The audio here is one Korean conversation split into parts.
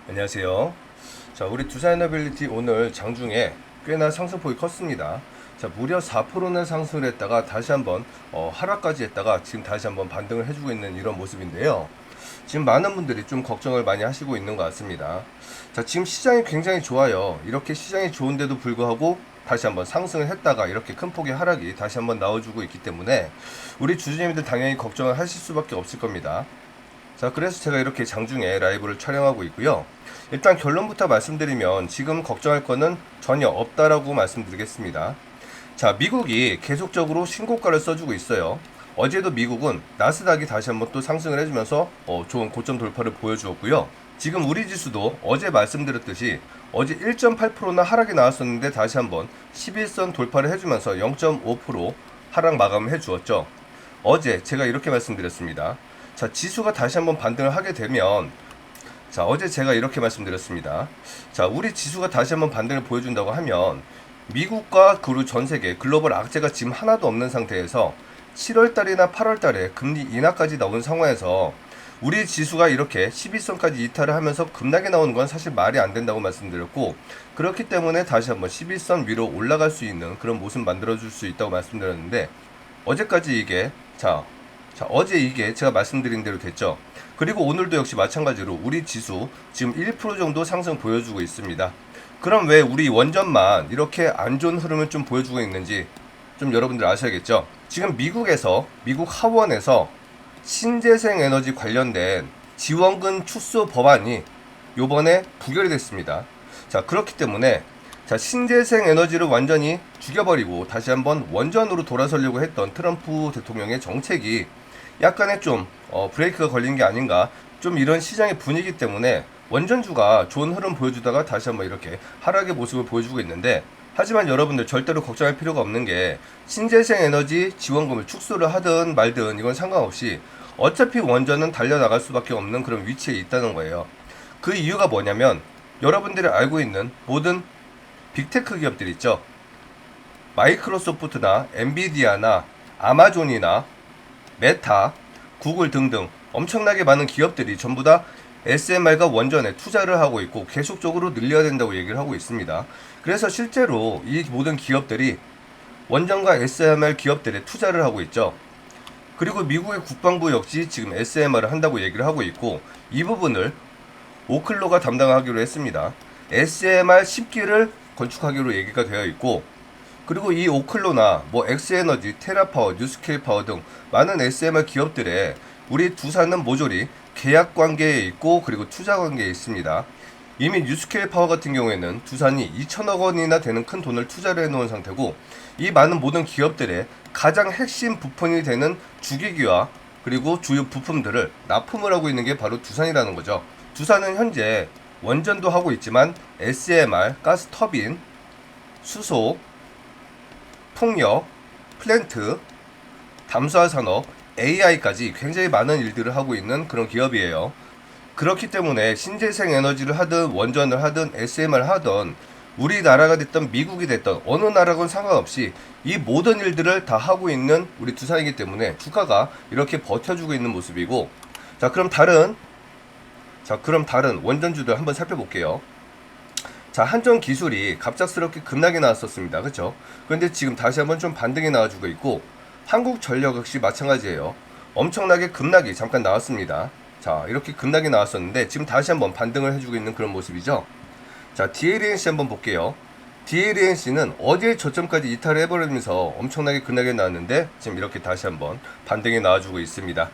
안녕하세요. 자, 우리 두산에너빌리티 오늘 장중에 꽤나 상승폭이 컸습니다. 자, 무려 4%는 상승을 했다가 다시 한번 하락까지 했다가 지금 다시 한번 반등을 해주고 있는 이런 모습인데요. 지금 많은 분들이 좀 걱정을 많이 하시고 있는 것 같습니다. 자, 지금 시장이 굉장히 좋아요. 이렇게 시장이 좋은데도 불구하고 다시 한번 상승을 했다가 이렇게 큰 폭의 하락이 다시 한번 나와주고 있기 때문에 우리 주주님들 당연히 걱정을 하실 수밖에 없을 겁니다. 자, 그래서 제가 이렇게 장중에 라이브를 촬영하고 있고요. 일단 결론부터 말씀드리면 지금 걱정할 거는 전혀 없다라고 말씀드리겠습니다. 자, 미국이 계속적으로 신고가를 써주고 있어요. 어제도 미국은 나스닥이 다시 한번 또 상승을 해주면서 좋은 고점 돌파를 보여주었고요. 지금 우리 지수도 어제 말씀드렸듯이 어제 1.8%나 하락이 나왔었는데 다시 한번 11선 돌파를 해주면서 0.5% 하락 마감을 해주었죠. 어제 제가 이렇게 말씀드렸습니다. 자, 지수가 다시 한번 반등을 하게 되면, 자, 어제 제가 이렇게 말씀드렸습니다. 자, 우리 지수가 다시 한번 반등을 보여준다고 하면 미국과 그리고 전 세계 글로벌 악재가 지금 하나도 없는 상태에서 7월 달이나 8월 달에 금리 인하까지 나온 상황에서 우리 지수가 이렇게 11선까지 이탈을 하면서 급락이 나오는 건 사실 말이 안 된다고 말씀드렸고, 그렇기 때문에 다시 한번 11선 위로 올라갈 수 있는 그런 모습 만들어줄 수 있다고 말씀드렸는데, 어제까지 이게 어제 이게 제가 말씀드린 대로 됐죠. 그리고 오늘도 역시 마찬가지로 우리 지수 지금 1% 정도 상승 보여주고 있습니다. 그럼 왜 우리 원전만 이렇게 안 좋은 흐름을 좀 보여주고 있는지 좀 여러분들 아셔야겠죠. 지금 미국 하원에서 신재생 에너지 관련된 지원금 축소 법안이 요번에 부결이 됐습니다. 자, 그렇기 때문에 자, 신재생 에너지를 완전히 죽여버리고 다시 한번 원전으로 돌아서려고 했던 트럼프 대통령의 정책이 약간의 좀 브레이크가 걸린 게 아닌가, 좀 이런 시장의 분위기 때문에 원전주가 좋은 흐름 보여주다가 다시 한번 이렇게 하락의 모습을 보여주고 있는데, 하지만 여러분들 절대로 걱정할 필요가 없는 게 신재생 에너지 지원금을 축소를 하든 말든 이건 상관없이 어차피 원전은 달려나갈 수밖에 없는 그런 위치에 있다는 거예요. 그 이유가 뭐냐면 여러분들이 알고 있는 모든 빅테크 기업들 있죠. 마이크로소프트나 엔비디아나 아마존이나 메타, 구글 등등 엄청나게 많은 기업들이 전부 다 SMR과 원전에 투자를 하고 있고 계속적으로 늘려야 된다고 얘기를 하고 있습니다. 그래서 실제로 이 모든 기업들이 원전과 SMR 기업들에 투자를 하고 있죠. 그리고 미국의 국방부 역시 지금 SMR을 한다고 얘기를 하고 있고, 이 부분을 오클로가 담당하기로 했습니다. SMR 10기를 건축하기로 얘기가 되어 있고, 그리고 이 오클로나 뭐 엑스에너지, 테라파워, 뉴스케일 파워 등 많은 SMR 기업들에 우리 두산은 모조리 계약 관계에 있고 그리고 투자 관계에 있습니다. 이미 뉴스케일 파워 같은 경우에는 두산이 2천억 원이나 되는 큰 돈을 투자를 해놓은 상태고, 이 많은 모든 기업들의 가장 핵심 부품이 되는 주기기와 그리고 주요 부품들을 납품을 하고 있는 게 바로 두산이라는 거죠. 두산은 현재 원전도 하고 있지만 SMR, 가스 터빈, 수소, 풍력, 플랜트, 담수화 산업, AI까지 굉장히 많은 일들을 하고 있는 그런 기업이에요. 그렇기 때문에 신재생 에너지를 하든 원전을 하든 SMR을 하든 우리나라가 됐던 미국이 됐던 어느 나라건 상관없이 이 모든 일들을 다 하고 있는 우리 두산이기 때문에 주가가 이렇게 버텨주고 있는 모습이고, 그럼 다른 원전주들 한번 살펴볼게요. 자, 한전 기술이 갑작스럽게 급락이 나왔었습니다. 그렇죠? 그런데 지금 다시 한번 좀 반등이 나와주고 있고, 한국전력 역시 마찬가지예요. 엄청나게 급락이 잠깐 나왔습니다. 자, 이렇게 급락이 나왔었는데 지금 다시 한번 반등을 해주고 있는 그런 모습이죠. 자, DLNC 한번 볼게요. DLNC는 어제 저점까지 이탈을 해버리면서 엄청나게 급락이 나왔는데 지금 이렇게 다시 한번 반등이 나와주고 있습니다.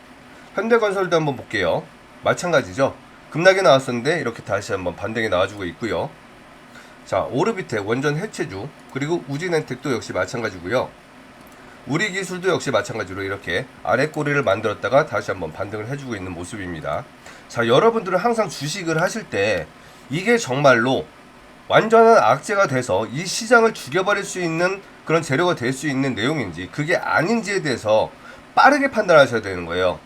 현대건설도 한번 볼게요. 마찬가지죠. 급락이 나왔었는데 이렇게 다시 한번 반등이 나와주고 있고요. 자, 오르비텍 원전 해체주, 그리고 우진엔텍도 역시 마찬가지고요. 우리 기술도 역시 마찬가지로 이렇게 아래 꼬리를 만들었다가 다시 한번 반등을 해주고 있는 모습입니다. 자, 여러분들은 항상 주식을 하실 때 이게 정말로 완전한 악재가 돼서 이 시장을 죽여버릴 수 있는 그런 재료가 될 수 있는 내용인지 그게 아닌지에 대해서 빠르게 판단하셔야 되는 거예요.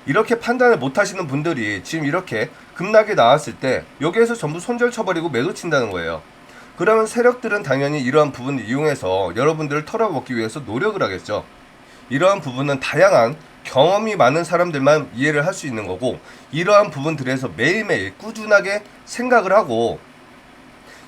이렇게 판단을 못 하시는 분들이 지금 이렇게 급락이 나왔을 때 여기에서 전부 손절 쳐버리고 매도 친다는 거예요. 그러면 세력들은 당연히 이러한 부분을 이용해서 여러분들을 털어먹기 위해서 노력을 하겠죠. 이러한 부분은 다양한 경험이 많은 사람들만 이해를 할 수 있는 거고, 이러한 부분들에서 매일매일 꾸준하게 생각을 하고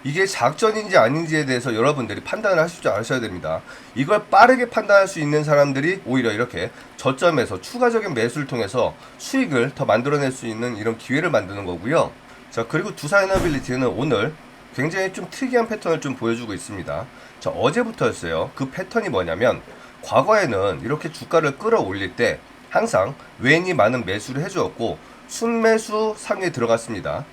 이게 작전인지 아닌지에 대해서 여러분들이 판단을 하실 줄 아셔야 됩니다. 이걸 빠르게 판단할 수 있는 사람들이 오히려 이렇게 저점에서 추가적인 매수를 통해서 수익을 더 만들어낼 수 있는 이런 기회를 만드는 거고요. 자, 그리고 두산에너빌리티는 오늘 굉장히 좀 특이한 패턴을 좀 보여주고 있습니다. 자, 어제부터였어요. 그 패턴이 뭐냐면, 과거에는 이렇게 주가를 끌어올릴 때 항상 외인이 많은 매수를 해주었고 순매수 상에 들어갔습니다.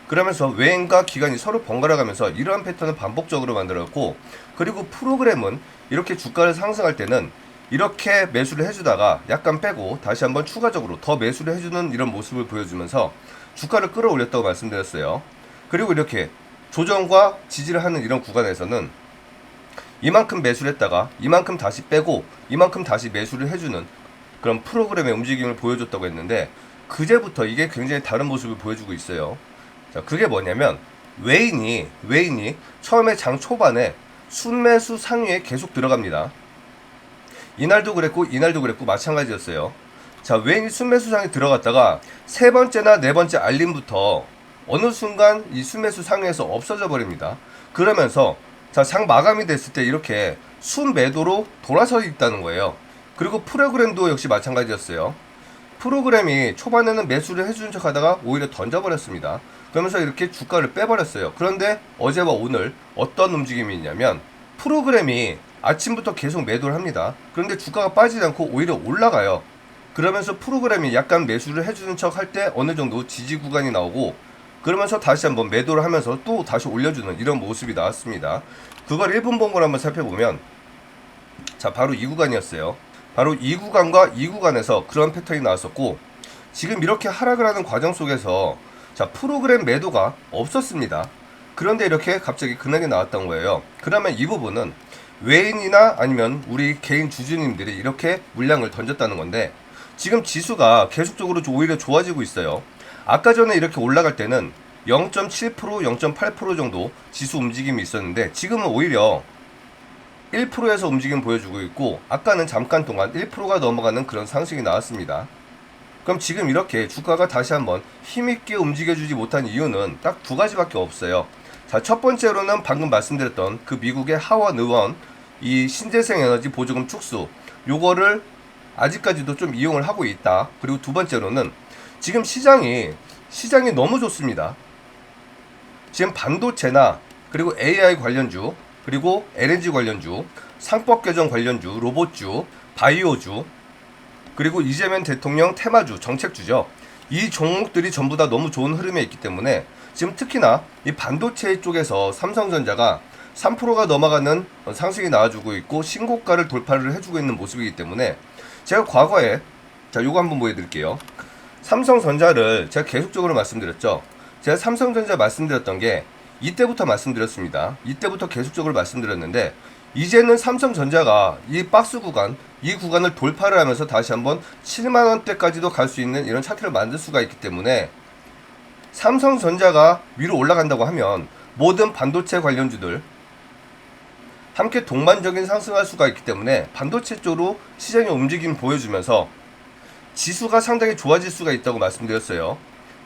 그러면서 외인과 기관이 서로 번갈아 가면서 이러한 패턴을 반복적으로 만들었고, 그리고 프로그램은 이렇게 주가를 상승할 때는 이렇게 매수를 해주다가 약간 빼고 다시 한번 추가적으로 더 매수를 해주는 이런 모습을 보여주면서 주가를 끌어올렸다고 말씀드렸어요. 그리고 이렇게 조정과 지지를 하는 이런 구간에서는 이만큼 매수를 했다가 이만큼 다시 빼고 이만큼 다시 매수를 해주는 그런 프로그램의 움직임을 보여줬다고 했는데, 그제부터 이게 굉장히 다른 모습을 보여주고 있어요. 자, 그게 뭐냐면 외인이 처음에 장 초반에 순매수 상위에 계속 들어갑니다. 이날도 그랬고 마찬가지였어요. 자, 외인이 순매수 상에 들어갔다가 세 번째나 네 번째 알림부터 어느 순간 이 순매수 상위에서 없어져 버립니다. 그러면서 자, 장 마감이 됐을 때 이렇게 순매도로 돌아서 있다는 거예요. 그리고 프로그램도 역시 마찬가지였어요. 프로그램이 초반에는 매수를 해주는 척 하다가 오히려 던져버렸습니다. 그러면서 이렇게 주가를 빼버렸어요. 그런데 어제와 오늘 어떤 움직임이 있냐면, 프로그램이 아침부터 계속 매도를 합니다. 그런데 주가가 빠지지 않고 오히려 올라가요. 그러면서 프로그램이 약간 매수를 해주는 척 할 때 어느 정도 지지 구간이 나오고, 그러면서 다시 한번 매도를 하면서 또 다시 올려주는 이런 모습이 나왔습니다. 그걸 1분 봉으로 한번 살펴보면, 자, 바로 이 구간이었어요. 바로 이 구간과 이 구간에서 그런 패턴이 나왔었고, 지금 이렇게 하락을 하는 과정 속에서 자, 프로그램 매도가 없었습니다. 그런데 이렇게 갑자기 급락이 나왔던 거예요. 그러면 이 부분은 외인이나 아니면 우리 개인 주주님들이 이렇게 물량을 던졌다는 건데, 지금 지수가 계속적으로 오히려 좋아지고 있어요. 아까 전에 이렇게 올라갈 때는 0.7%, 0.8% 정도 지수 움직임이 있었는데, 지금은 오히려 1%에서 움직임 보여주고 있고, 아까는 잠깐 동안 1%가 넘어가는 그런 상승이 나왔습니다. 그럼 지금 이렇게 주가가 다시 한번 힘있게 움직여주지 못한 이유는 딱 두 가지밖에 없어요. 자, 첫 번째로는 방금 말씀드렸던 그 미국의 하원 의원 이 신재생 에너지 보조금 축소, 요거를 아직까지도 좀 이용을 하고 있다. 그리고 두 번째로는 지금 시장이 너무 좋습니다. 지금 반도체나 그리고 AI 관련주, 그리고 LNG 관련주, 상법 개정 관련주, 로봇주, 바이오주, 그리고 이재명 대통령 테마주, 정책주죠. 이 종목들이 전부 다 너무 좋은 흐름에 있기 때문에 지금 특히나 이 반도체 쪽에서 삼성전자가 3%가 넘어가는 상승이 나와주고 있고 신고가를 돌파를 해주고 있는 모습이기 때문에, 제가 과거에 자, 요거 한번 보여드릴게요. 삼성전자를 제가 계속적으로 말씀드렸죠. 제가 삼성전자 말씀드렸던 게 이때부터 말씀드렸습니다. 이때부터 계속적으로 말씀드렸는데, 이제는 삼성전자가 이 박스 구간, 이 구간을 돌파를 하면서 다시 한번 7만원대까지도 갈 수 있는 이런 차트를 만들 수가 있기 때문에, 삼성전자가 위로 올라간다고 하면 모든 반도체 관련주들 함께 동반적인 상승할 수가 있기 때문에 반도체 쪽으로 시장의 움직임을 보여주면서 지수가 상당히 좋아질 수가 있다고 말씀드렸어요.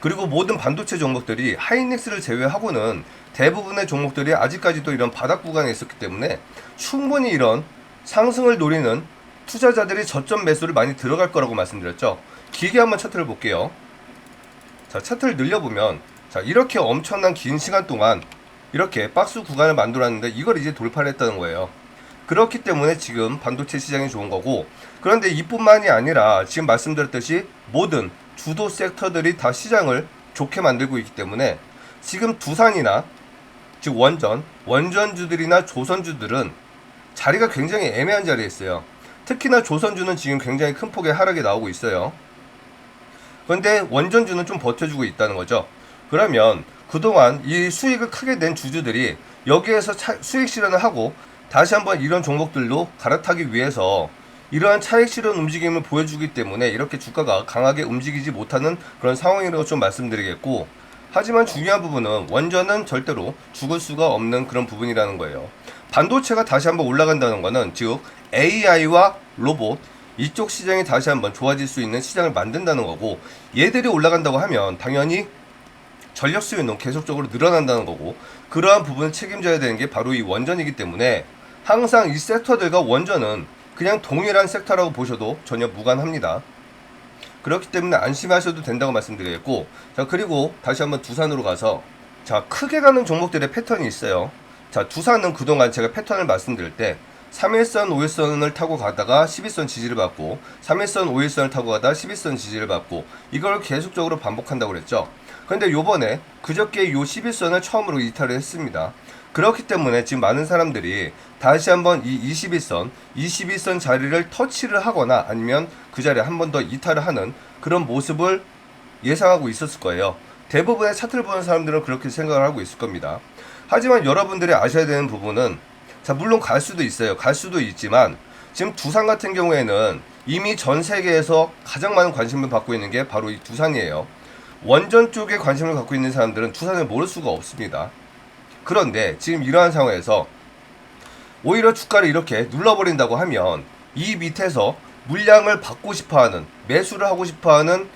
그리고 모든 반도체 종목들이 하이닉스를 제외하고는 대부분의 종목들이 아직까지도 이런 바닥 구간에 있었기 때문에 충분히 이런 상승을 노리는 투자자들이 저점 매수를 많이 들어갈 거라고 말씀드렸죠. 길게 한번 차트를 볼게요. 자, 차트를 늘려보면, 자, 이렇게 엄청난 긴 시간 동안 이렇게 박스 구간을 만들었는데 이걸 이제 돌파를 했다는 거예요. 그렇기 때문에 지금 반도체 시장이 좋은 거고, 그런데 이뿐만이 아니라 지금 말씀드렸듯이 모든 주도 섹터들이 다 시장을 좋게 만들고 있기 때문에 지금 두산이나 즉 원전주들이나 조선주들은 자리가 굉장히 애매한 자리에 있어요. 특히나 조선주는 지금 굉장히 큰 폭의 하락이 나오고 있어요. 그런데 원전주는 좀 버텨주고 있다는 거죠. 그러면 그동안 이 수익을 크게 낸 주주들이 여기에서 수익 실현을 하고 다시 한번 이런 종목들로 갈아타기 위해서 이러한 차익 실현 움직임을 보여주기 때문에 이렇게 주가가 강하게 움직이지 못하는 그런 상황이라고 좀 말씀드리겠고, 하지만 중요한 부분은 원전은 절대로 죽을 수가 없는 그런 부분이라는 거예요. 반도체가 다시 한번 올라간다는 거는 즉 AI와 로봇, 이쪽 시장이 다시 한번 좋아질 수 있는 시장을 만든다는 거고, 얘들이 올라간다고 하면 당연히 전력 수요는 계속적으로 늘어난다는 거고, 그러한 부분을 책임져야 되는 게 바로 이 원전이기 때문에 항상 이 섹터들과 원전은 그냥 동일한 섹터라고 보셔도 전혀 무관합니다. 그렇기 때문에 안심하셔도 된다고 말씀드리겠고, 자, 그리고 다시 한번 두산으로 가서, 자, 크게 가는 종목들의 패턴이 있어요. 자, 두산은 그동안 제가 패턴을 말씀드릴 때 3일선, 5일선을 타고 가다가 12선 지지를 받고, 3일선, 5일선을 타고 가다가 12선 지지를 받고, 이걸 계속적으로 반복한다고 그랬죠. 근데 요번에 그저께 요 11선을 처음으로 이탈을 했습니다. 그렇기 때문에 지금 많은 사람들이 다시 한번 이 21선 자리를 터치를 하거나 아니면 그 자리에 한 번 더 이탈을 하는 그런 모습을 예상하고 있었을 거예요. 대부분의 차트를 보는 사람들은 그렇게 생각을 하고 있을 겁니다. 하지만 여러분들이 아셔야 되는 부분은, 자, 물론 갈 수도 있어요. 갈 수도 있지만 지금 두산 같은 경우에는 이미 전 세계에서 가장 많은 관심을 받고 있는 게 바로 이 두산이에요. 원전 쪽에 관심을 갖고 있는 사람들은 두산을 모를 수가 없습니다. 그런데 지금 이러한 상황에서 오히려 주가를 이렇게 눌러버린다고 하면 이 밑에서 물량을 받고 싶어하는, 매수를 하고 싶어하는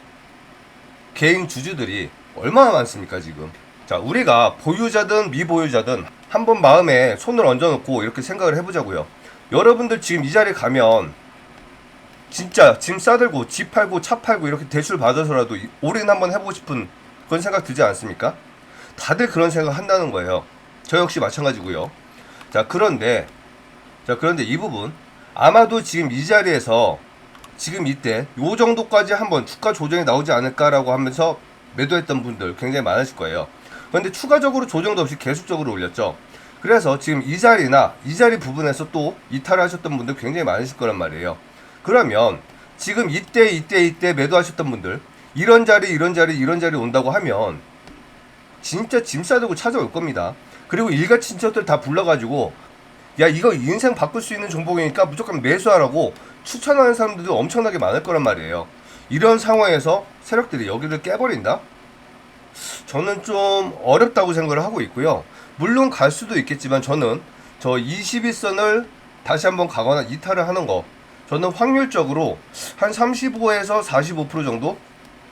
개인 주주들이 얼마나 많습니까 지금. 자, 우리가 보유자든 미보유자든 한번 마음에 손을 얹어놓고 이렇게 생각을 해보자고요. 여러분들 지금 이 자리에 가면 진짜 짐 싸들고 집 팔고 차 팔고 이렇게 대출 받아서라도 올인 한번 해보고 싶은 그런 생각 들지 않습니까? 다들 그런 생각 한다는 거예요. 저 역시 마찬가지고요. 자, 그런데 이 부분 아마도 지금 이 자리에서 지금 이때 요 정도까지 한번 주가 조정이 나오지 않을까라고 하면서 매도했던 분들 굉장히 많으실 거예요. 그런데 추가적으로 조정도 없이 계속적으로 올렸죠. 그래서 지금 이 자리나 이 자리 부분에서 또 이탈을 하셨던 분들 굉장히 많으실 거란 말이에요. 그러면 지금 이때 매도하셨던 분들, 이런 자리 온다고 하면 진짜 짐 싸들고 찾아올 겁니다. 그리고 일가 친척들 다 불러가지고, 야, 이거 인생 바꿀 수 있는 종목이니까 무조건 매수하라고 추천하는 사람들도 엄청나게 많을 거란 말이에요. 이런 상황에서 세력들이 여기를 깨버린다? 저는 좀 어렵다고 생각을 하고 있고요. 물론 갈 수도 있겠지만 저는 저 21선을 다시 한번 가거나 이탈을 하는 거, 저는 확률적으로 한 35에서 45% 정도?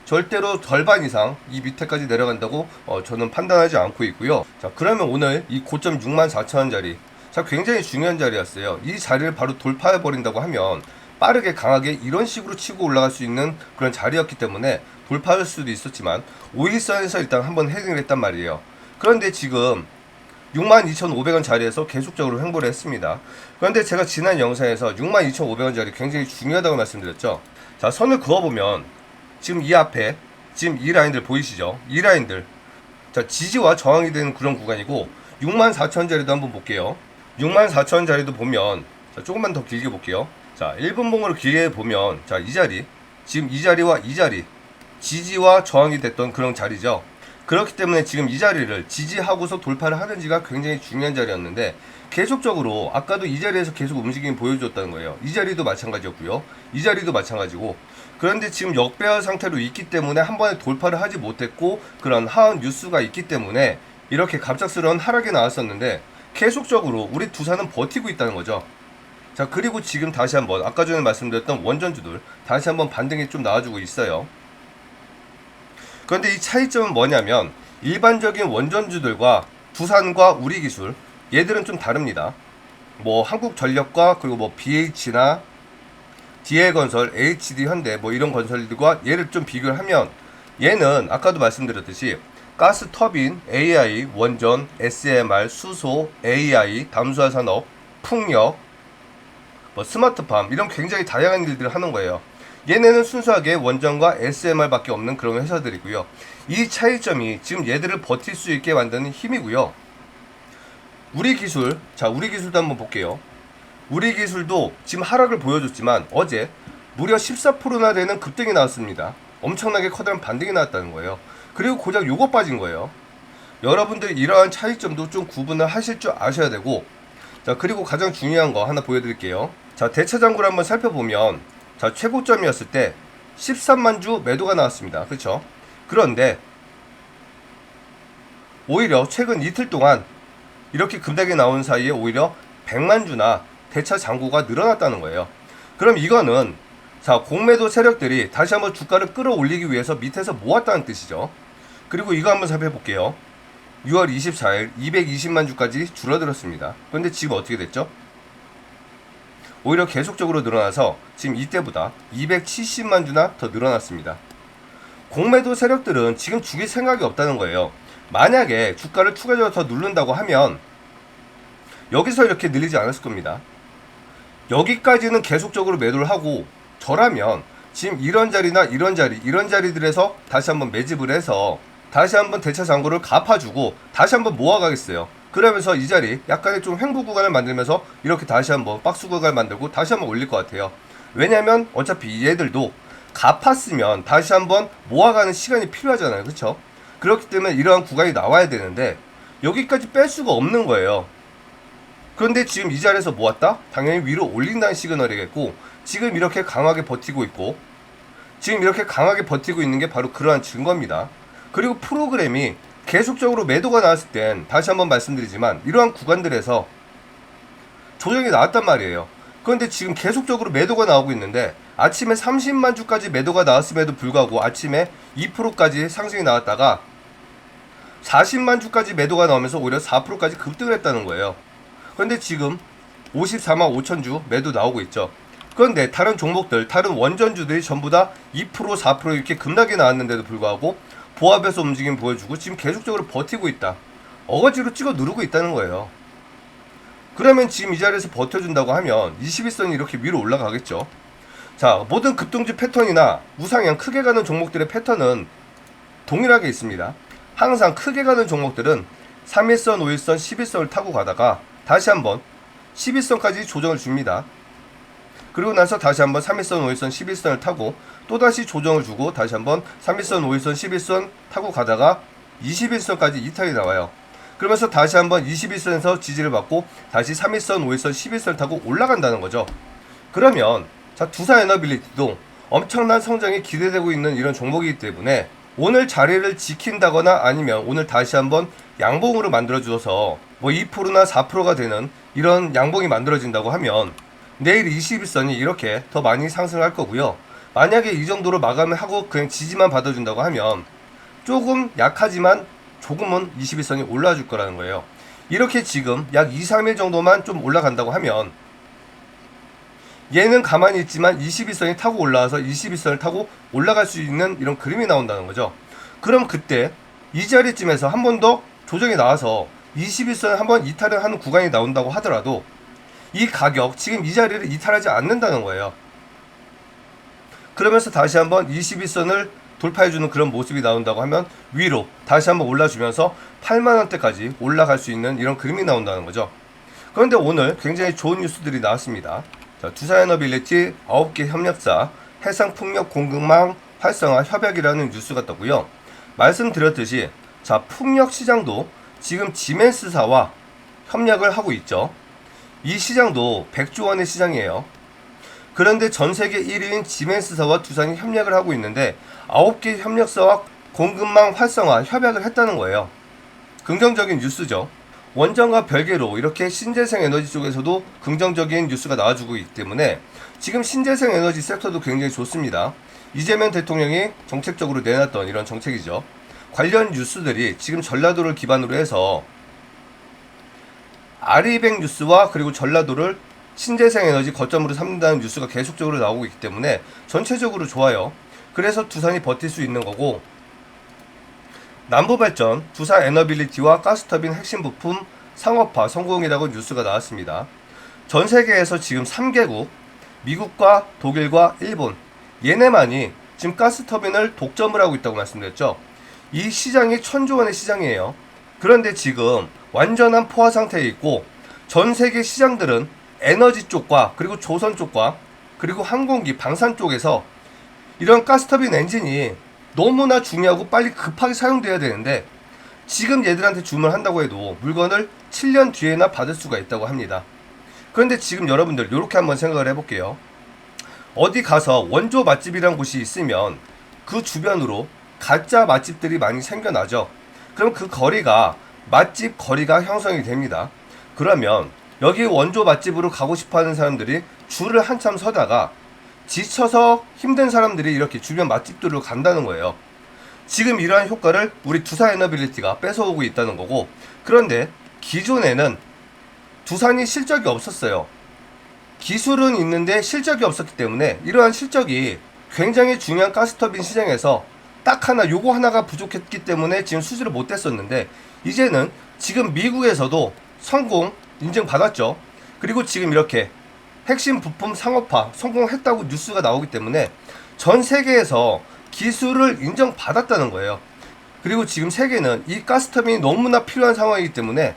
절대로 절반 이상 이 밑에까지 내려간다고 저는 판단하지 않고 있고요. 자, 그러면 오늘 이 고점 64,000원짜리, 자, 굉장히 중요한 자리였어요. 이 자리를 바로 돌파해 버린다고 하면 빠르게 강하게 이런 식으로 치고 올라갈 수 있는 그런 자리였기 때문에 돌파할 수도 있었지만 5일선에서 일단 한번 헤딩을 했단 말이에요. 그런데 지금 62,500원 자리에서 계속적으로 횡보를 했습니다. 그런데 제가 지난 영상에서 62,500원 자리 굉장히 중요하다고 말씀드렸죠. 자, 선을 그어보면 지금 이 앞에 지금 이 라인들 보이시죠? 이 라인들, 자, 지지와 저항이 되는 그런 구간이고, 64,000원 자리도 한번 볼게요. 64,000원 자리도 보면, 자, 조금만 더 길게 볼게요. 자, 1분봉으로 길게 보면, 자, 이 자리, 지금 이 자리와 이 자리, 지지와 저항이 됐던 그런 자리죠. 그렇기 때문에 지금 이 자리를 지지하고서 돌파를 하는지가 굉장히 중요한 자리였는데, 계속적으로 아까도 이 자리에서 계속 움직임이 보여줬다는 거예요. 이 자리도 마찬가지였고요. 이 자리도 마찬가지고. 그런데 지금 역배열 상태로 있기 때문에 한 번에 돌파를 하지 못했고, 그런 하한 뉴스가 있기 때문에 이렇게 갑작스러운 하락이 나왔었는데 계속적으로 우리 두산은 버티고 있다는 거죠. 자, 그리고 지금 다시 한번 아까 전에 말씀드렸던 원전주들 다시 한번 반등이 좀 나와주고 있어요. 그런데 이 차이점은 뭐냐면, 일반적인 원전주들과 두산과 우리기술, 얘들은 좀 다릅니다. 뭐 한국전력과 그리고 뭐 BH나 DL건설, HD현대 뭐 이런 건설들과 얘를 좀 비교를 하면, 얘는 아까도 말씀드렸듯이 가스터빈, AI, 원전, SMR, 수소, AI, 담수화 산업, 풍력, 뭐 스마트팜, 이런 굉장히 다양한 일들을 하는 거예요. 얘네는 순수하게 원전과 SMR밖에 없는 그런 회사들이고요. 이 차이점이 지금 얘들을 버틸 수 있게 만드는 힘이고요. 우리 기술, 자, 우리 기술도 한번 볼게요. 우리 기술도 지금 하락을 보여줬지만 어제 무려 14%나 되는 급등이 나왔습니다. 엄청나게 커다란 반등이 나왔다는 거예요. 그리고 고작 요거 빠진 거예요. 여러분들 이러한 차이점도 좀 구분을 하실 줄 아셔야 되고, 자, 그리고 가장 중요한 거 하나 보여드릴게요. 자, 대차장구를 한번 살펴보면, 자, 최고점이었을 때 13만 주 매도가 나왔습니다. 그렇죠? 그런데 오히려 최근 이틀 동안 이렇게 급락이 나온 사이에 오히려 100만 주나 대차 잔고가 늘어났다는 거예요. 그럼 이거는 자, 공매도 세력들이 다시 한번 주가를 끌어올리기 위해서 밑에서 모았다는 뜻이죠. 그리고 이거 한번 살펴볼게요. 6월 24일 220만 주까지 줄어들었습니다. 그런데 지금 어떻게 됐죠? 오히려 계속적으로 늘어나서 지금 이때보다 270만 주나 더 늘어났습니다. 공매도 세력들은 지금 죽일 생각이 없다는 거예요. 만약에 주가를 추가적으로 더 누른다고 하면 여기서 이렇게 늘리지 않았을 겁니다. 여기까지는 계속적으로 매도를 하고, 저라면 지금 이런 자리나 이런 자리들에서 다시 한번 매집을 해서 다시 한번 대차 잔고를 갚아주고 다시 한번 모아가겠어요. 그러면서 이 자리 약간의 좀 횡보 구간을 만들면서 이렇게 다시 한번 박스 구간을 만들고 다시 한번 올릴 것 같아요. 왜냐면 어차피 얘들도 갚았으면 다시 한번 모아가는 시간이 필요하잖아요. 그쵸? 그렇기 때문에 이러한 구간이 나와야 되는데 여기까지 뺄 수가 없는 거예요. 그런데 지금 이 자리에서 모았다? 당연히 위로 올린다는 시그널이겠고, 지금 이렇게 강하게 버티고 있고, 지금 이렇게 강하게 버티고 있는 게 바로 그러한 증거입니다. 그리고 프로그램이 계속적으로 매도가 나왔을 땐 다시 한번 말씀드리지만 이러한 구간들에서 조정이 나왔단 말이에요. 그런데 지금 계속적으로 매도가 나오고 있는데 아침에 30만 주까지 매도가 나왔음에도 불구하고 아침에 2%까지 상승이 나왔다가 40만 주까지 매도가 나오면서 오히려 4%까지 급등을 했다는 거예요. 그런데 지금 54만 5천 주 매도 나오고 있죠. 그런데 다른 종목들, 다른 원전주들이 전부 다 2%, 4% 이렇게 급락이 나왔는데도 불구하고 보합에서 움직임 보여주고 지금 계속적으로 버티고 있다. 어거지로 찍어 누르고 있다는 거예요. 그러면 지금 이 자리에서 버텨준다고 하면 21선이 이렇게 위로 올라가겠죠. 자, 모든 급등주 패턴이나 우상향 크게 가는 종목들의 패턴은 동일하게 있습니다. 항상 크게 가는 종목들은 3일선, 5일선, 11선을 타고 가다가 다시 한번 11선까지 조정을 줍니다. 그리고 나서 다시 한번 3일선, 5일선, 11선을 타고 또다시 조정을 주고 다시 한번 3일선, 5일선, 11선 타고 가다가 21선까지 이탈이 나와요. 그러면서 다시 한번 21선에서 지지를 받고 다시 3일선, 5일선, 11선 타고 올라간다는 거죠. 그러면 자, 두산에너빌리티도 엄청난 성장이 기대되고 있는 이런 종목이기 때문에 오늘 자리를 지킨다거나 아니면 오늘 다시 한번 양봉으로 만들어줘서 뭐 2%나 4%가 되는 이런 양봉이 만들어진다고 하면 내일 21선이 이렇게 더 많이 상승할 거고요. 만약에 이 정도로 마감을 하고 그냥 지지만 받아준다고 하면 조금 약하지만 조금은 21선이 올라와 줄 거라는 거예요. 이렇게 지금 약 2, 3일 정도만 좀 올라간다고 하면 얘는 가만히 있지만 21선이 타고 올라와서 21선을 타고 올라갈 수 있는 이런 그림이 나온다는 거죠. 그럼 그때 이 자리쯤에서 한 번 더 조정이 나와서 21선을 한번 이탈을 하는 구간이 나온다고 하더라도 이 가격 지금 이 자리를 이탈하지 않는다는 거예요. 그러면서 다시 한번 21선을 돌파해주는 그런 모습이 나온다고 하면 위로 다시 한번 올라주면서 8만원대까지 올라갈 수 있는 이런 그림이 나온다는 거죠. 그런데 오늘 굉장히 좋은 뉴스들이 나왔습니다. 자, 두산에너빌리티 9개 협력사 해상풍력 공급망 활성화 협약이라는 뉴스가 떴고요. 말씀드렸듯이 자, 풍력 시장도 지금 지멘스사와 협력을 하고 있죠. 이 시장도 100조 원의 시장이에요. 그런데 전 세계 1위인 지멘스사와 두산이 협력을 하고 있는데 9개 협력사와 공급망 활성화 협약을 했다는 거예요. 긍정적인 뉴스죠. 원전과 별개로 이렇게 신재생 에너지 쪽에서도 긍정적인 뉴스가 나와주고 있기 때문에 지금 신재생 에너지 섹터도 굉장히 좋습니다. 이재명 대통령이 정책적으로 내놨던 이런 정책이죠. 관련 뉴스들이 지금 전라도를 기반으로 해서 아리백 뉴스와 그리고 전라도를 신재생 에너지 거점으로 삼는다는 뉴스가 계속적으로 나오고 있기 때문에 전체적으로 좋아요. 그래서 두산이 버틸 수 있는 거고, 남부발전, 두산에너빌리티와 가스터빈 핵심 부품 상업화 성공이라고 뉴스가 나왔습니다. 전 세계에서 지금 3개국, 미국과 독일과 일본, 얘네만이 지금 가스터빈을 독점을 하고 있다고 말씀드렸죠. 이 시장이 1000조 원의 시장이에요. 그런데 지금 완전한 포화 상태에 있고 전 세계 시장들은 에너지 쪽과 그리고 조선 쪽과 그리고 항공기, 방산 쪽에서 이런 가스터빈 엔진이 너무나 중요하고 빨리 급하게 사용돼야 되는데 지금 얘들한테 주문한다고 해도 물건을 7년 뒤에나 받을 수가 있다고 합니다. 그런데 지금 여러분들 이렇게 한번 생각을 해볼게요. 어디 가서 원조 맛집이란 곳이 있으면 그 주변으로 가짜 맛집들이 많이 생겨나죠. 그럼 그 거리가 맛집 거리가 형성이 됩니다. 그러면 여기 원조 맛집으로 가고 싶어하는 사람들이 줄을 한참 서다가 지쳐서 힘든 사람들이 이렇게 주변 맛집들로 간다는 거예요. 지금 이러한 효과를 우리 두산에너빌리티가 뺏어오고 있다는 거고, 그런데 기존에는 두산이 실적이 없었어요. 기술은 있는데 실적이 없었기 때문에 이러한 실적이 굉장히 중요한 가스터빈 시장에서 딱 하나, 요거 하나가 부족했기 때문에 지금 수주를 못했었는데, 이제는 지금 미국에서도 성공 인증받았죠. 그리고 지금 이렇게 핵심 부품 상업화 성공했다고 뉴스가 나오기 때문에 전 세계에서 기술을 인정받았다는 거예요. 그리고 지금 세계는 이 가스터빈이 너무나 필요한 상황이기 때문에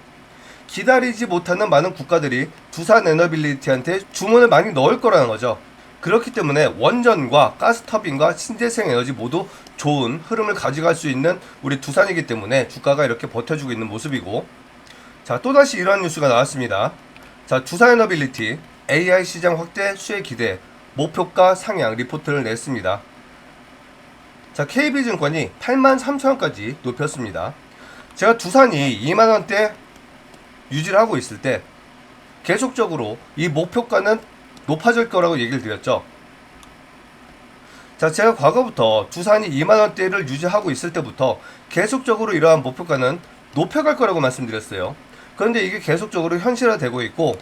기다리지 못하는 많은 국가들이 두산에너빌리티한테 주문을 많이 넣을 거라는 거죠. 그렇기 때문에 원전과 가스터빈과 신재생 에너지 모두 좋은 흐름을 가져갈 수 있는 우리 두산이기 때문에 주가가 이렇게 버텨주고 있는 모습이고, 자, 또다시 이러한 뉴스가 나왔습니다. 자, 두산에너빌리티 AI 시장 확대 수혜 기대 목표가 상향 리포트를 냈습니다. 자, KB증권이 83,000원까지 높였습니다. 제가 두산이 2만원대 유지를 하고 있을 때 계속적으로 이 목표가는 높아질 거라고 얘기를 드렸죠. 자, 제가 과거부터 두산이 2만원대를 유지하고 있을 때부터 계속적으로 이러한 목표가는 높여갈 거라고 말씀드렸어요. 그런데 이게 계속적으로 현실화되고 있고,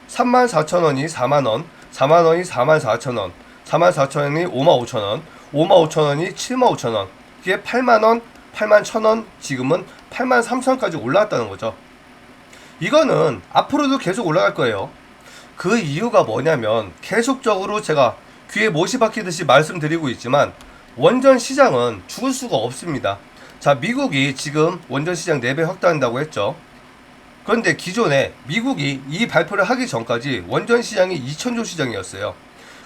34,000원이 4만원, 4만원이 44,000원, 44,000원이 55,000원, 55,000원이 75,000원, 이게 8만원, 81,000원, 지금은 83,000원까지 올라왔다는 거죠. 이거는 앞으로도 계속 올라갈 거예요. 그 이유가 뭐냐면, 계속적으로 제가 귀에 못이 박히듯이 말씀드리고 있지만 원전 시장은 죽을 수가 없습니다. 자, 미국이 지금 원전 시장 4배 확대한다고 했죠. 그런데 기존에 미국이 이 발표를 하기 전까지 원전 시장이 2,000조 시장이었어요.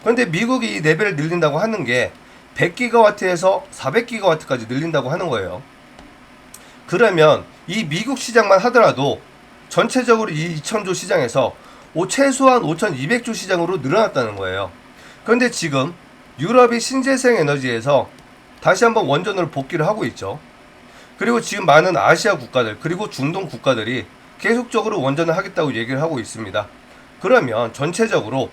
그런데 미국이 이 4배를 늘린다고 하는 게 100기가와트에서 400기가와트까지 늘린다고 하는 거예요. 그러면 이 미국 시장만 하더라도 전체적으로 이 2,000조 시장에서 최소한 5,200조 시장으로 늘어났다는 거예요. 그런데 지금 유럽이 신재생 에너지에서 다시 한번 원전으로 복귀를 하고 있죠. 그리고 지금 많은 아시아 국가들 그리고 중동 국가들이 계속적으로 원전을 하겠다고 얘기를 하고 있습니다. 그러면 전체적으로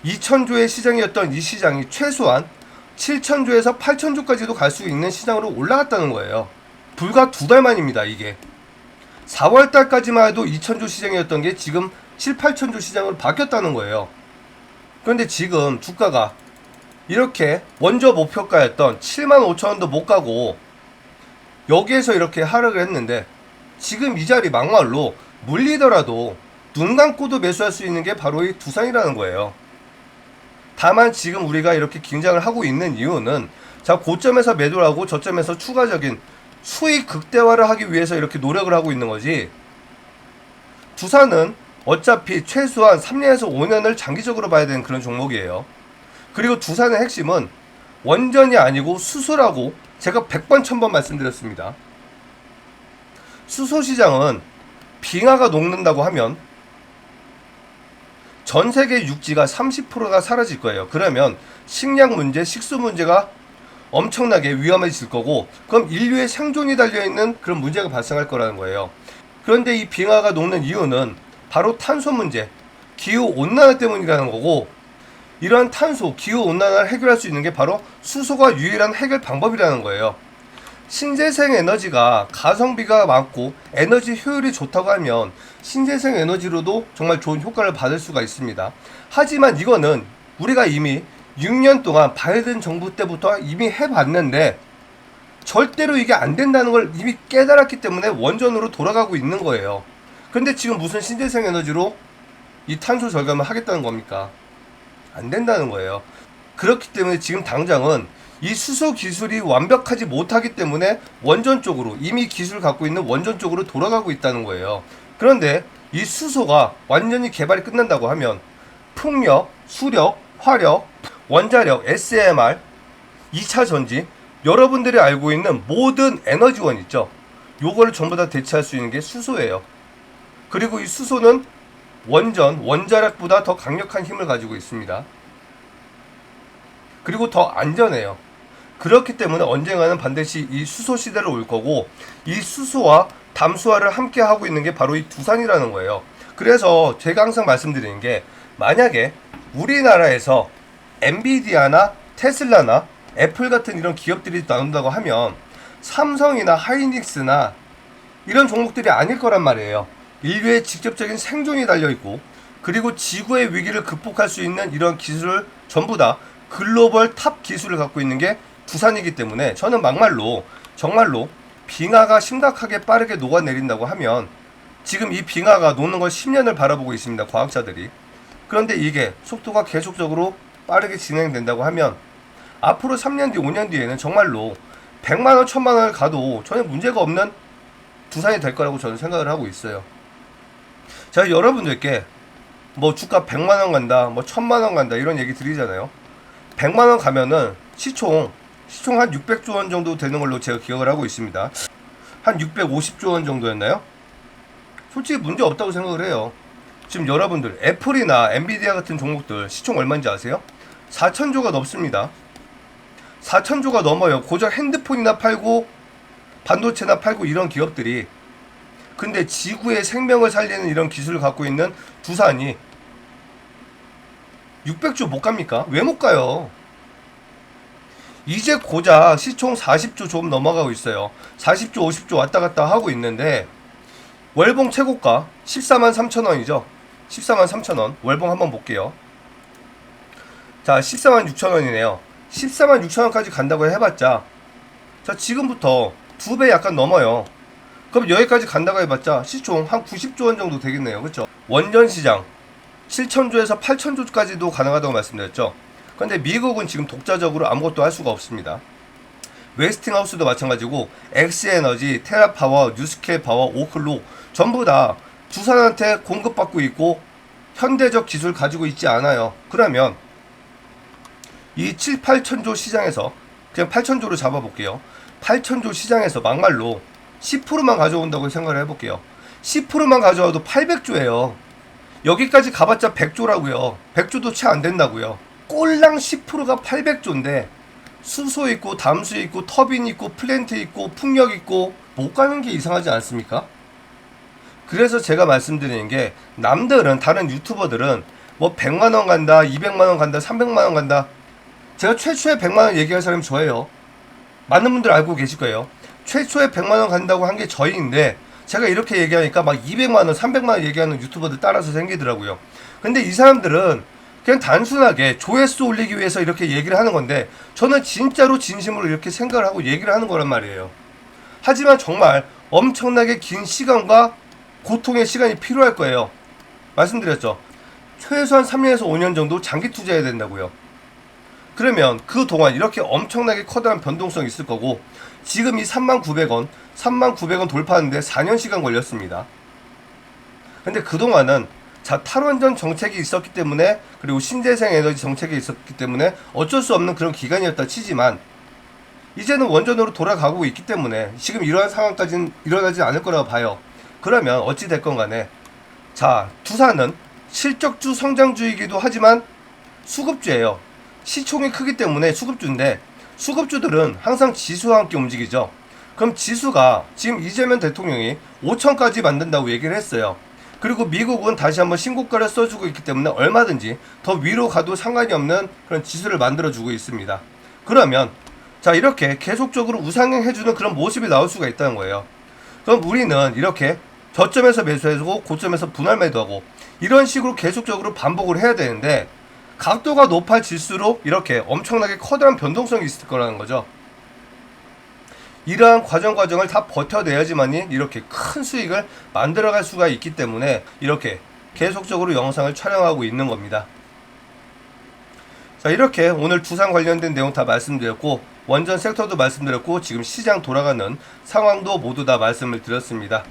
2,000조의 시장이었던 이 시장이 최소한 7,000조에서 8,000조까지도 갈 수 있는 시장으로 올라갔다는 거예요. 불과 2달 만입니다. 이게 4월달까지만 해도 2,000조 시장이었던 게 지금 7, 8,000조 시장으로 바뀌었다는 거예요. 그런데 지금 주가가 이렇게 먼저 목표가였던 75,000원도 못 가고 여기에서 이렇게 하락을 했는데, 지금 이 자리 막말로 물리더라도 눈 감고도 매수할 수 있는 게 바로 이 두산이라는 거예요. 다만 지금 우리가 이렇게 긴장을 하고 있는 이유는, 자, 고점에서 매도를 하고 저점에서 추가적인 수익 극대화를 하기 위해서 이렇게 노력을 하고 있는 거지, 두산은 어차피 최소한 3년에서 5년을 장기적으로 봐야 되는 그런 종목이에요. 그리고 두산의 핵심은 원전이 아니고 수소라고 제가 100번 1000번 말씀드렸습니다. 수소 시장은 빙하가 녹는다고 하면 전 세계 육지가 30%가 사라질 거예요. 그러면 식량 문제, 식수 문제가 엄청나게 위험해질 거고, 그럼 인류의 생존이 달려있는 그런 문제가 발생할 거라는 거예요. 그런데 이 빙하가 녹는 이유는 바로 탄소 문제, 기후온난화 때문이라는 거고, 이러한 탄소, 기후온난화를 해결할 수 있는 게 바로 수소가 유일한 해결 방법이라는 거예요. 신재생 에너지가 가성비가 많고 에너지 효율이 좋다고 하면 신재생 에너지로도 정말 좋은 효과를 받을 수가 있습니다. 하지만 이거는 우리가 이미 6년 동안 바이든 정부 때부터 이미 해봤는데 절대로 이게 안 된다는 걸 이미 깨달았기 때문에 원전으로 돌아가고 있는 거예요. 근데 지금 무슨 신재생 에너지로 이 탄소 절감을 하겠다는 겁니까? 안 된다는 거예요. 그렇기 때문에 지금 당장은 이 수소 기술이 완벽하지 못하기 때문에 원전 쪽으로, 이미 기술 갖고 있는 원전 쪽으로 돌아가고 있다는 거예요. 그런데 이 수소가 완전히 개발이 끝난다고 하면 풍력, 수력, 화력, 원자력, SMR, 2차 전지, 여러분들이 알고 있는 모든 에너지원 있죠. 요거를 전부 다 대체할 수 있는 게 수소예요. 그리고 이 수소는 원자력보다 더 강력한 힘을 가지고 있습니다. 그리고 더 안전해요. 그렇기 때문에 언젠가는 반드시 이 수소 시대로 올 거고, 이 수소와 담수화를 함께 하고 있는 게 바로 이 두산이라는 거예요. 그래서 제가 항상 말씀드리는 게, 만약에 우리나라에서 엔비디아나 테슬라나 애플 같은 이런 기업들이 나온다고 하면 삼성이나 하이닉스나 이런 종목들이 아닐 거란 말이에요. 인류의 직접적인 생존이 달려있고, 그리고 지구의 위기를 극복할 수 있는 이런 기술을 전부 다 글로벌 탑 기술을 갖고 있는 게 두산이기 때문에 저는 막말로 정말로 빙하가 심각하게 빠르게 녹아내린다고 하면 지금 이 빙하가 녹는 걸 10년을 바라보고 있습니다. 과학자들이. 그런데 이게 속도가 계속적으로 빠르게 진행된다고 하면 앞으로 3년 뒤, 5년 뒤에는 정말로 100만원, 1000만원을 가도 전혀 문제가 없는 두산이 될 거라고 저는 생각을 하고 있어요. 제가 여러분들께 뭐 주가 100만원 간다, 뭐 1000만원 간다 이런 얘기 드리잖아요. 100만원 가면은 시총 한 600조 원 정도 되는 걸로 제가 기억을 하고 있습니다. 한 650조 원 정도였나요? 솔직히 문제 없다고 생각을 해요. 지금 여러분들 애플이나 엔비디아 같은 종목들 시총 얼마인지 아세요? 4천조가 넘습니다. 4천조가 넘어요. 고작 핸드폰이나 팔고 반도체나 팔고 이런 기업들이. 근데 지구의 생명을 살리는 이런 기술을 갖고 있는 두산이 600조 못 갑니까? 왜 못 가요? 이제 고작 시총 40조 좀 넘어가고 있어요. 40조, 50조 왔다 갔다 하고 있는데 월봉 최고가 14만 3천원이죠. 14만 3천원. 월봉 한번 볼게요. 자, 14만 6천원이네요. 14만 6천원까지 간다고 해봤자, 자, 지금부터 2배 약간 넘어요. 그럼 여기까지 간다고 해봤자 시총 한 90조 원 정도 되겠네요. 그쵸? 원전 시장 7천조에서 8천조까지도 가능하다고 말씀드렸죠. 그런데 미국은 지금 독자적으로 아무것도 할 수가 없습니다. 웨스팅하우스도 마찬가지고 엑스에너지, 테라파워, 뉴스케일 파워, 오클로 전부 다 두산한테 공급받고 있고 현대적 기술 가지고 있지 않아요. 그러면 이 7, 8천조 시장에서 그냥 8천조로 잡아볼게요. 8천조 시장에서 막말로 10%만 가져온다고 생각을 해볼게요. 10%만 가져와도 800조예요. 여기까지 가봤자 100조라고요. 100조도 채 안 된다고요. 꼴랑 10%가 800조인데 수소 있고 담수 있고 터빈 있고 플랜트 있고 풍력 있고 못 가는 게 이상하지 않습니까? 그래서 제가 말씀드리는 게 남들은 다른 유튜버들은 뭐 100만원 간다, 200만원 간다, 300만원 간다. 제가 최초에 100만원 얘기할 사람이 저예요. 많은 분들 알고 계실 거예요. 최초에 100만원 간다고 한 게 저희인데 제가 이렇게 얘기하니까 막 200만원, 300만원 얘기하는 유튜버들 따라서 생기더라고요. 근데 이 사람들은 그냥 단순하게 조회수 올리기 위해서 이렇게 얘기를 하는 건데 저는 진짜로 진심으로 이렇게 생각을 하고 얘기를 하는 거란 말이에요. 하지만 정말 엄청나게 긴 시간과 고통의 시간이 필요할 거예요. 말씀드렸죠. 최소한 3년에서 5년 정도 장기 투자해야 된다고요. 그러면 그 동안 이렇게 엄청나게 커다란 변동성이 있을 거고 지금 이 39,000원 돌파하는데 4년 시간 걸렸습니다. 근데 그동안은 자, 탈원전 정책이 있었기 때문에 그리고 신재생 에너지 정책이 있었기 때문에 어쩔 수 없는 그런 기간이었다 치지만 이제는 원전으로 돌아가고 있기 때문에 지금 이러한 상황까지는 일어나지 않을 거라고 봐요. 그러면 어찌 됐건 간에 자, 두산은 실적주 성장주이기도 하지만 수급주예요. 시총이 크기 때문에 수급주인데 수급주들은 항상 지수와 함께 움직이죠. 그럼 지수가 지금 이재명 대통령이 5천까지 만든다고 얘기를 했어요. 그리고 미국은 다시 한번 신고가를 써주고 있기 때문에 얼마든지 더 위로 가도 상관이 없는 그런 지수를 만들어주고 있습니다. 그러면 자, 이렇게 계속적으로 우상향해주는 그런 모습이 나올 수가 있다는 거예요. 그럼 우리는 이렇게 저점에서 매수해주고 고점에서 분할 매도하고 이런 식으로 계속적으로 반복을 해야 되는데 각도가 높아질수록 이렇게 엄청나게 커다란 변동성이 있을 거라는 거죠. 이러한 과정을 다 버텨내야지만이 이렇게 큰 수익을 만들어갈 수가 있기 때문에 이렇게 계속적으로 영상을 촬영하고 있는 겁니다. 자, 이렇게 오늘 두산 관련된 내용 다 말씀드렸고 원전 섹터도 말씀드렸고 지금 시장 돌아가는 상황도 모두 다 말씀을 드렸습니다.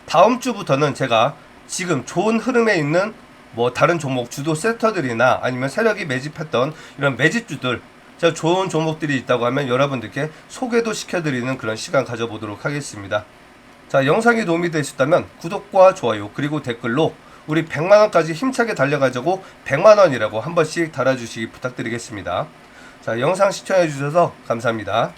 다음 주부터는 제가 지금 좋은 흐름에 있는 뭐 다른 종목 주도 섹터들이나 아니면 세력이 매집했던 이런 매집주들 제가 좋은 종목들이 있다고 하면 여러분들께 소개도 시켜드리는 그런 시간 가져보도록 하겠습니다. 자, 영상이 도움이 되셨다면 구독과 좋아요 그리고 댓글로 우리 100만원까지 힘차게 달려가자고 100만원이라고 한 번씩 달아주시기 부탁드리겠습니다. 자, 영상 시청해주셔서 감사합니다.